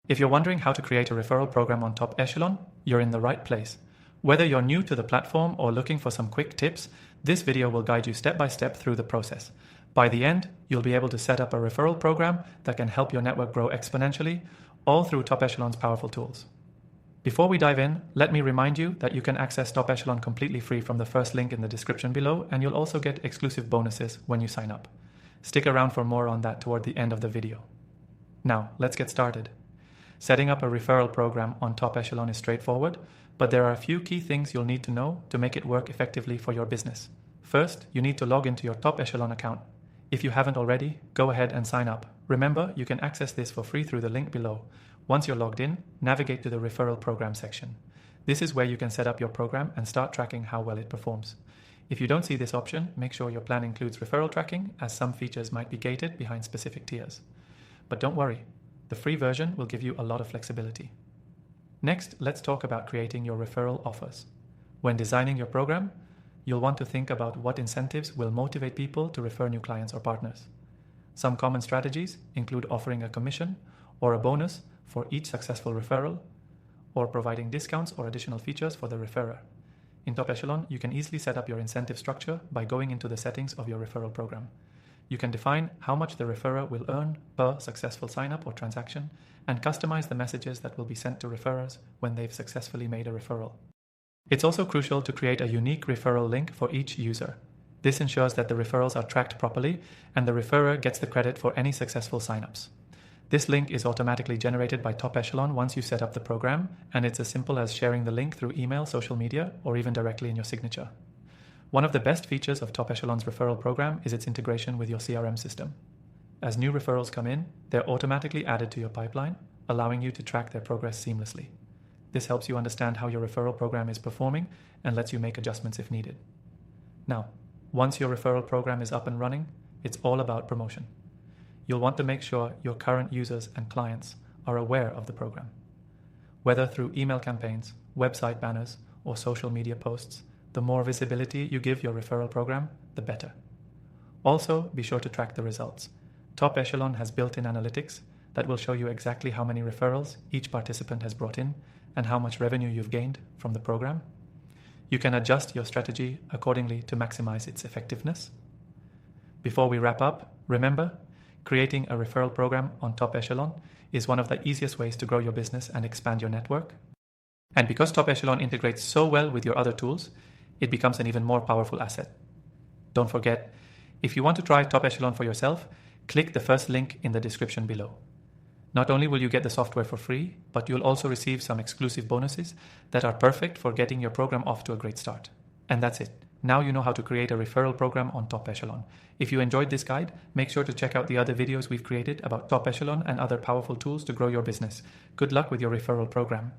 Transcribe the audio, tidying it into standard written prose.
If you're wondering how to create a referral program on Top Echelon, you're in the right place. Whether you're new to the platform or looking for some quick tips, this video will guide you step by step through the process. By the end, you'll be able to set up a referral program that can help your network grow exponentially, all through Top Echelon's powerful tools. Before we dive in, let me remind you that you can access Top Echelon completely free from the first link in the description below, and you'll also get exclusive bonuses when you sign up. Stick around for more on that toward the end of the video. Now, let's get started. Setting up a referral program on Top Echelon is straightforward, but there are a few key things you'll need to know to make it work effectively for your business. First, you need to log into your Top Echelon account. If you haven't already, go ahead and sign up. Remember, you can access this for free through the link below. Once you're logged in, navigate to the referral program section. This is where you can set up your program and start tracking how well it performs. If you don't see this option, make sure your plan includes referral tracking, as some features might be gated behind specific tiers. But don't worry, the free version will give you a lot of flexibility. Next, let's talk about creating your referral offers. When designing your program, you'll want to think about what incentives will motivate people to refer new clients or partners. Some common strategies include offering a commission or a bonus for each successful referral, or providing discounts or additional features for the referrer. In Top Echelon, you can easily set up your incentive structure by going into the settings of your referral program. You can define how much the referrer will earn per successful sign-up or transaction, and customize the messages that will be sent to referrers when they've successfully made a referral. It's also crucial to create a unique referral link for each user. This ensures that the referrals are tracked properly and the referrer gets the credit for any successful sign-ups. This link is automatically generated by Top Echelon once you set up the program, and it's as simple as sharing the link through email, social media, or even directly in your signature. One of the best features of Top Echelon's referral program is its integration with your CRM system. As new referrals come in, they're automatically added to your pipeline, allowing you to track their progress seamlessly. This helps you understand how your referral program is performing and lets you make adjustments if needed. Now, once your referral program is up and running, it's all about promotion. You'll want to make sure your current users and clients are aware of the program. Whether through email campaigns, website banners, or social media posts, the more visibility you give your referral program, the better. Also, be sure to track the results. Top Echelon has built-in analytics that will show you exactly how many referrals each participant has brought in and how much revenue you've gained from the program. You can adjust your strategy accordingly to maximize its effectiveness. Before we wrap up, remember, creating a referral program on Top Echelon is one of the easiest ways to grow your business and expand your network. And because Top Echelon integrates so well with your other tools, it becomes an even more powerful asset. Don't forget, if you want to try Top Echelon for yourself, click the first link in the description below. Not only will you get the software for free, but you'll also receive some exclusive bonuses that are perfect for getting your program off to a great start. And that's it. Now you know how to create a referral program on Top Echelon. If you enjoyed this guide, make sure to check out the other videos we've created about Top Echelon and other powerful tools to grow your business. Good luck with your referral program.